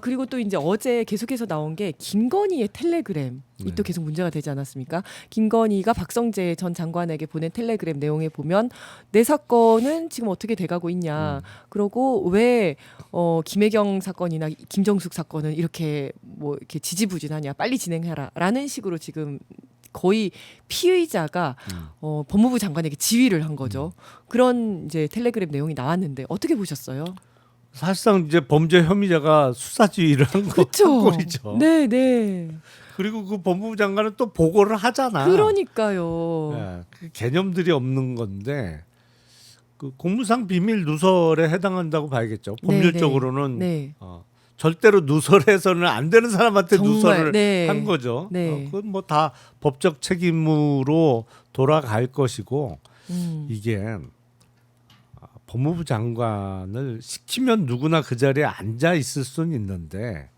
그리고 또 이제 어제 계속해서 나온 게 김건희의 텔레그램이 네. 또 계속 문제가 되지 않았습니까? 김건희가 박성재 전 장관에게 보낸 텔레그램 내용에 보면 내 사건은 지금 어떻게 돼가고 있냐. 그러고 왜 김혜경 사건이나 김정숙 사건은 이렇게 뭐 이렇게 지지부진하냐. 빨리 진행해라라는 식으로 지금 거의 피의자가 법무부 장관에게 지휘를 한 거죠. 그런 이제 텔레그램 내용이 나왔는데 어떻게 보셨어요? 사실상 이제 범죄 혐의자가 수사지휘를 한 그렇죠. 꼴이죠. 네, 네. 그리고 그 법무부 장관은 또 보고를 하잖아. 그러니까요. 예, 그 개념들이 없는 건데 그 공무상 비밀 누설에 해당한다고 봐야겠죠. 네, 법률적으로는 네. 절대로 누설해서는 안 되는 사람한테 정말, 누설을 네. 한 거죠. 네. 그건 뭐 다 법적 책임으로 돌아갈 것이고 이게 법무부 장관을 시키면 누구나 그 자리에 앉아 있을 수는 있는데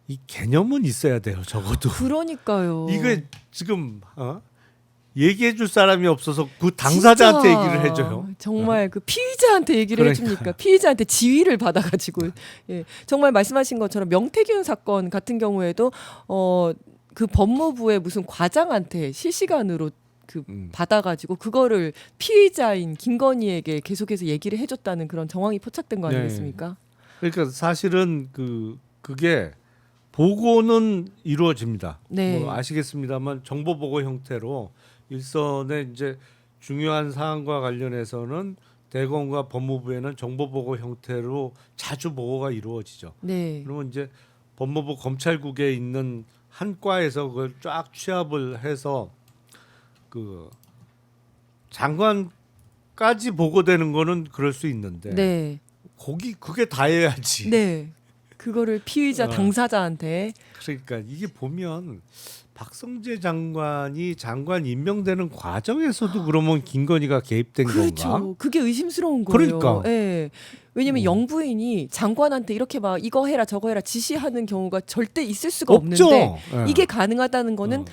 이 개념은 있어야 돼요. 적어도. 그러니까요. 이게 지금 얘기해 줄 사람이 없어서 그 당사자한테 진짜 얘기를 해줘요. 정말 그 피의자한테 얘기를 그러니까. 해줍니까? 피의자한테 지휘를 받아가지고 예. 정말 말씀하신 것처럼 명태균 사건 같은 경우에도 그 법무부의 무슨 과장한테 실시간으로 그 받아가지고 그거를 피의자인 김건희에게 계속해서 얘기를 해줬다는 그런 정황이 포착된 거 네. 아니겠습니까? 그러니까 사실은 그게 보고는 이루어집니다. 네. 뭐 아시겠습니다만 정보 보고 형태로 일선의 이제 중요한 사안과 관련해서는 대검과 법무부에는 정보 보고 형태로 자주 보고가 이루어지죠. 네. 그러면 이제 법무부 검찰국에 있는 한 과에서 그걸 쫙 취합을 해서 그 장관까지 보고되는 거는 그럴 수 있는데 네. 그게 다해야지. 네. 그거를 피의자 당사자한테 그러니까 이게 보면 박성재 장관이 장관 임명되는 과정에서도 그러면 김건희가 개입된 그렇죠. 건가? 그게 의심스러운 거예요. 그러니까. 예. 왜냐면 영부인이 장관한테 이렇게 막 이거 해라 저거 해라 지시하는 경우가 절대 있을 수가 없죠. 없는데 예. 이게 가능하다는 거는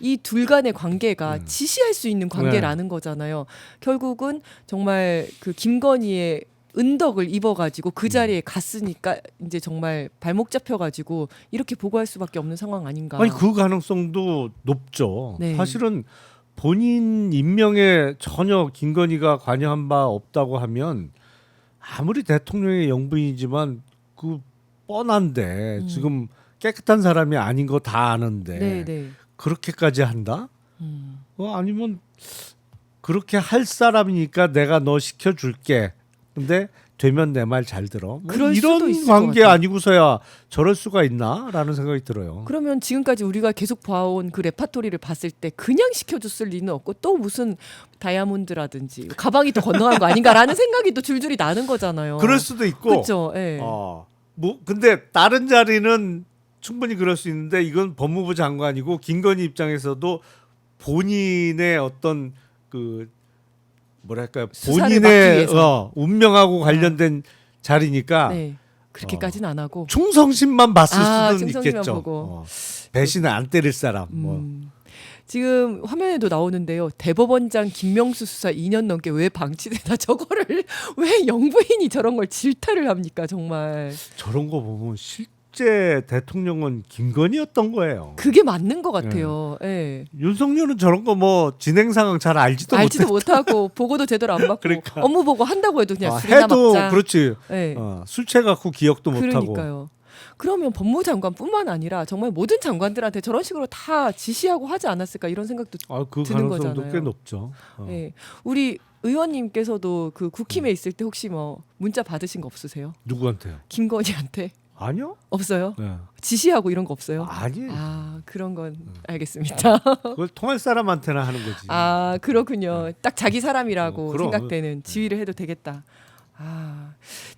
이 둘 간의 관계가 지시할 수 있는 관계라는 거잖아요. 결국은 정말 그 김건희의 은덕을 입어가지고 그 자리에 갔으니까 이제 정말 발목 잡혀가지고 이렇게 보고할 수밖에 없는 상황 아닌가. 아니 그 가능성도 높죠. 네. 사실은 본인 임명에 전혀 김건희가 관여한 바 없다고 하면 아무리 대통령의 영부인이지만 그 뻔한데 지금 깨끗한 사람이 아닌 거 다 아는데 네, 네. 그렇게까지 한다? 아니면 그렇게 할 사람이니까 내가 너 시켜줄게. 근데 되면 내 말 잘 들어. 뭐 그럴 수도 이런 있을 것 관계 같아요. 아니고서야 저럴 수가 있나라는 생각이 들어요. 그러면 지금까지 우리가 계속 봐온 그 레파토리를 봤을 때 그냥 시켜줬을 리는 없고 또 무슨 다이아몬드라든지 가방이 또 건너간 거 아닌가라는 생각이 또 줄줄이 나는 거잖아요. 그럴 수도 있고. 그렇죠. 예. 뭐 근데 다른 자리는 충분히 그럴 수 있는데 이건 법무부 장관이고 김건희 입장에서도 본인의 어떤 그 뭐랄까 수사를 막기 본인의 위해서. 운명하고 관련된 자리니까 네. 그렇게까지는 안 하고. 충성심만 봤을 수는 충성심만 있겠죠. 보고. 배신을 안 때릴 사람. 뭐. 지금 화면에도 나오는데요. 대법원장 김명수 수사 2년 넘게 왜 방치되나 저거를 왜 영부인이 저런 걸 질타를 합니까 정말. 저런 거 보면 실제 대통령은 김건희였던 거예요. 그게 맞는 것 같아요. 예. 윤석열은 저런 거 뭐 진행 상황 잘 알지도 못하고 보고도 제대로 안 받고 그러니까. 업무 보고 한다고 해도 그냥 술이나 해도 먹자. 그렇지. 예. 술 취해갖고 기억도 못하고. 그러니까요. 그러면 법무장관뿐만 아니라 정말 모든 장관들한테 저런 식으로 다 지시하고 하지 않았을까 이런 생각도 그 드는 가능성도 거잖아요. 꽤 높죠. 예. 우리 의원님께서도 그 국힘에 있을 때 혹시 뭐 문자 받으신 거 없으세요? 누구한테요? 김건희한테 아니요. 없어요? 네. 지시하고 이런 거 없어요? 아니. 그런 건 알겠습니다. 그걸 통할 사람한테나 하는 거지. 그렇군요. 딱 자기 사람이라고 그럼. 생각되는 지휘를 해도 되겠다.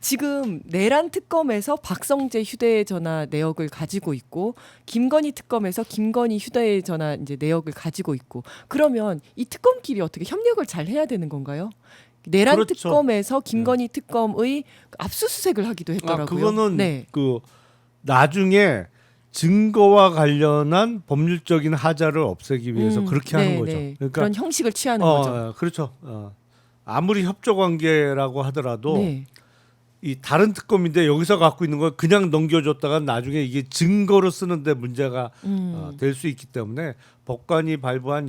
지금 내란 특검에서 박성재 휴대전화 내역을 가지고 있고 김건희 특검에서 김건희 휴대전화 이제 내역을 가지고 있고 그러면 이 특검끼리 어떻게 협력을 잘 해야 되는 건가요? 내란 그렇죠. 특검에서 김건희 특검의 압수수색을 하기도 했더라고요. 그거는 네. 그 나중에 증거와 관련한 법률적인 하자를 없애기 위해서 그렇게 하는 거죠. 그러니까 그런 형식을 취하는 거죠. 그렇죠. 아무리 협조 관계라고 하더라도 네. 이 다른 특검인데 여기서 갖고 있는 걸 그냥 넘겨줬다가 나중에 이게 증거로 쓰는데 문제가 될 수 있기 때문에 법관이 발부한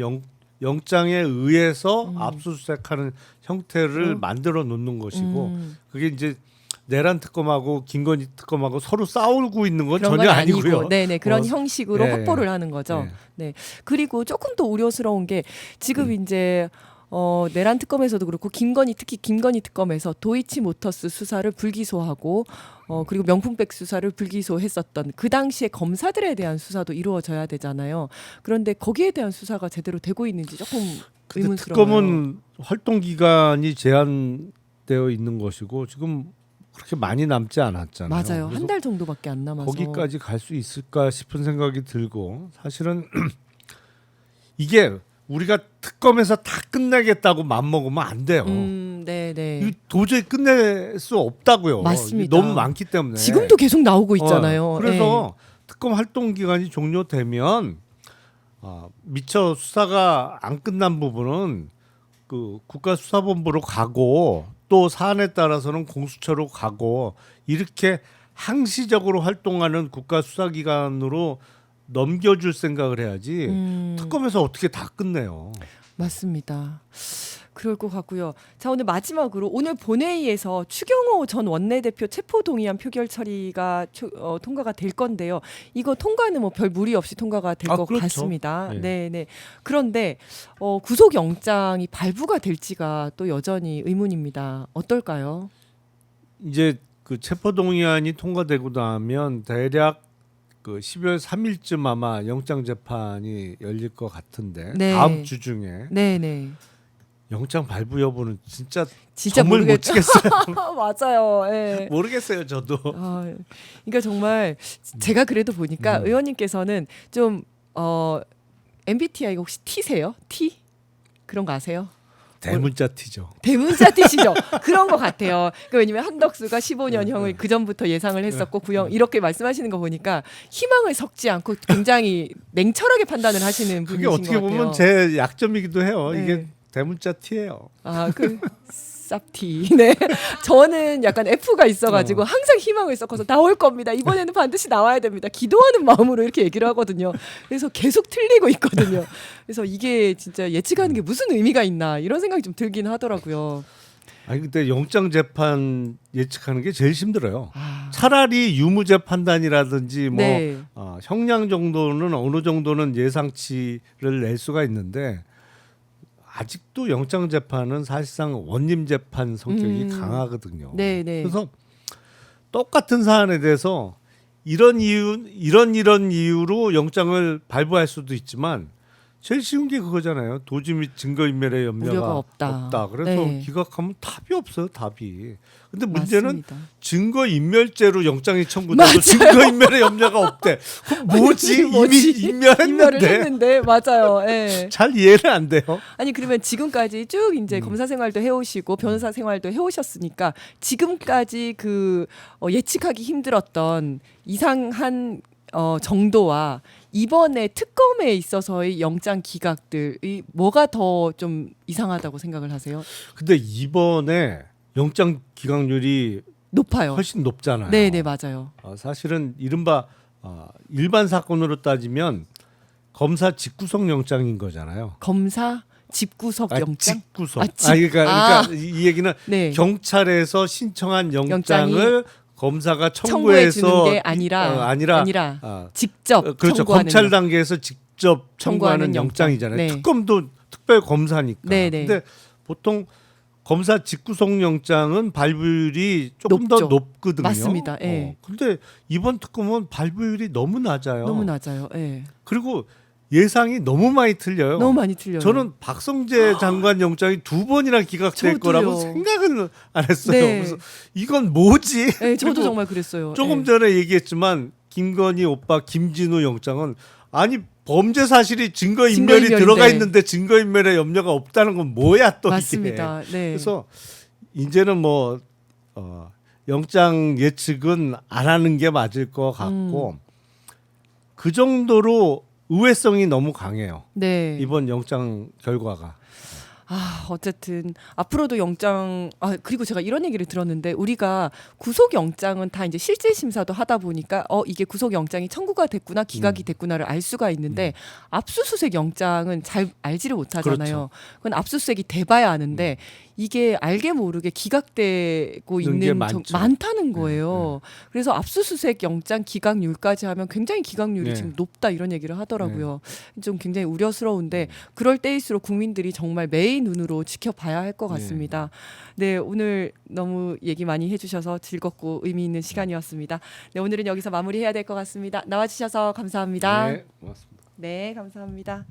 영장에 의해서 압수수색하는 형태를 만들어 놓는 것이고 그게 이제 내란 특검하고 김건희 특검하고 서로 싸우고 있는 건 그런 전혀 건 아니고요. 아니고, 네네 그런 형식으로 예, 확보를 하는 거죠. 예. 네. 그리고 조금 더 우려스러운 게 지금 이제 내란 특검에서도 그렇고 특히 김건희 특검에서 도이치모터스 수사를 불기소하고 그리고 명품백 수사를 불기소했었던 그 당시에 검사들에 대한 수사도 이루어져야 되잖아요. 그런데 거기에 대한 수사가 제대로 되고 있는지 조금 근데 의문스러워요. 특검은 활동 기간이 제한되어 있는 것이고 지금 그렇게 많이 남지 않았잖아요. 맞아요. 그래서 한 달 정도밖에 안 남아서 거기까지 갈 수 있을까 싶은 생각이 들고 사실은 이게 우리가 특검에서 다 끝내겠다고 맘먹으면 안 돼요. 네네. 이거 도저히 끝낼 수 없다고요. 맞습니다. 너무 많기 때문에. 지금도 계속 나오고 있잖아요. 그래서 특검 활동 기간이 종료되면 미처 수사가 안 끝난 부분은 그 국가수사본부로 가고 또 사안에 따라서는 공수처로 가고 이렇게 항시적으로 활동하는 국가수사기관으로 넘겨줄 생각을 해야지 특검에서 어떻게 다 끝내요. 맞습니다. 그럴 것 같고요. 자, 오늘 마지막으로 오늘 본회의에서 추경호 전 원내대표 체포동의안 표결 처리가 통과가 될 건데요. 이거 통과는 뭐 별 무리 없이 통과가 될 것 그렇죠. 같습니다. 네. 네, 네. 그런데 구속영장이 발부가 될지가 또 여전히 의문입니다. 어떨까요? 이제 그 체포동의안이 통과되고 나면 대략 그 12월 3일쯤 아마 영장 재판이 열릴 것 같은데 네. 다음 주 중에 네, 네. 영장 발부 여부는 진짜 진짜 점을 못 치겠어요. 맞아요. 예. 모르겠어요, 저도. 그러니까 정말 제가 그래도 보니까 의원님께서는 좀 MBTI 혹시 T세요? T? 그런 거 아세요? 대문자 티죠. 대문자 T시죠? 그런 것 같아요. 그러니까 왜냐면 한덕수가 15년형을 그 전부터 예상을 했었고 구형 이렇게 말씀하시는 거 보니까 희망을 섞지 않고 굉장히 냉철하게 판단을 하시는 그게 분이신 것 어떻게 같아요. 보면 제 약점이기도 해요. 네. 이게 대문자 티예요. 그 쌉티. 네. 저는 약간 F가 있어가지고 항상 희망을 섞어서 나올 겁니다. 이번에는 반드시 나와야 됩니다. 기도하는 마음으로 이렇게 얘기를 하거든요. 그래서 계속 틀리고 있거든요. 그래서 이게 진짜 예측하는 게 무슨 의미가 있나 이런 생각이 좀 들긴 하더라고요. 아니 근데 영장 재판 예측하는 게 제일 힘들어요. 차라리 유무죄 판단이라든지 뭐 네. 형량 정도는 어느 정도는 예상치를 낼 수가 있는데 아직도 영장 재판은 사실상 원님 재판 성격이 강하거든요. 네, 네. 그래서 똑같은 사안에 대해서 이런 이유로 영장을 발부할 수도 있지만 제일 쉬운 게 그거잖아요. 도주 및 증거인멸의 염려가 우려가 없다. 그래서 네. 기각하면 답이 없어요. 답이. 근데 문제는 맞습니다. 증거인멸죄로 영장이 청구돼도 증거인멸의 염려가 없대. 그럼 뭐지? 이미 인멸을 인멸했는데. 했는데 맞아요. 예. 잘 이해는 안 돼요. 아니 그러면 지금까지 쭉 이제 검사 생활도 해오시고 변호사 생활도 해오셨으니까 지금까지 그 예측하기 힘들었던 이상한 정도와 이번에 특검에 있어서의 영장 기각들이 뭐가 더 좀 이상하다고 생각을 하세요? 근데 이번에 영장 기각률이 높아요. 훨씬 높잖아요. 네, 네 맞아요. 사실은 이른바 일반 사건으로 따지면 검사 직구속 영장인 거잖아요. 검사 집구속 영장. 직구속. 집- 그러니까 이 얘기는 네. 경찰에서 신청한 영장을 검사가 청구해 주는 청구해서 게 아니라 직접 그렇죠. 청구하는 검찰 영- 단계에서 직접 청구하는 청구하는 영장. 영장이잖아요. 네. 특검도 특별 검사니까. 네, 네. 근데 보통 검사 직구속 영장은 발부율이 조금 높죠. 더 높거든요. 맞습니다. 예. 근데 이번 특검은 발부율이 너무 낮아요. 너무 낮아요. 예. 그리고 예상이 너무 많이 틀려요. 너무 많이 틀려요. 저는 박성재 장관 영장이 2번이나 기각될 저도요. 거라고 생각은 안 했어요. 네. 그래서 이건 뭐지? 예, 저도 그리고 정말 그랬어요. 조금 예. 전에 얘기했지만 김건희 오빠 김진우 영장은 아니 범죄 사실이 증거인멸이 증거인멸인데. 들어가 있는데 증거인멸의 염려가 없다는 건 뭐야 또 맞습니다. 이게. 네. 그래서 이제는 뭐 영장 예측은 안 하는 게 맞을 것 같고 그 정도로 의외성이 너무 강해요. 네. 이번 영장 결과가. 어쨌든 앞으로도 영장 그리고 제가 이런 얘기를 들었는데 우리가 구속 영장은 다 이제 실질 심사도 하다 보니까 이게 구속 영장이 청구가 됐구나 기각이 됐구나를 알 수가 있는데 압수수색 영장은 잘 알지를 못하잖아요. 그렇죠. 그건 압수수색이 돼봐야 아는데 이게 알게 모르게 기각되고 이런 게 있는 많죠. 많다는 거예요. 그래서 압수수색 영장 기각률까지 하면 굉장히 기각률이 네. 지금 높다 이런 얘기를 하더라고요. 좀 굉장히 우려스러운데 그럴 때일수록 국민들이 정말 매의 눈으로 지켜봐야 할 것 같습니다. 네, 오늘 너무 얘기 많이 해주셔서 즐겁고 의미 있는 시간이었습니다. 네, 오늘은 여기서 마무리해야 될 것 같습니다. 나와주셔서 감사합니다. 네, 고맙습니다. 네, 감사합니다.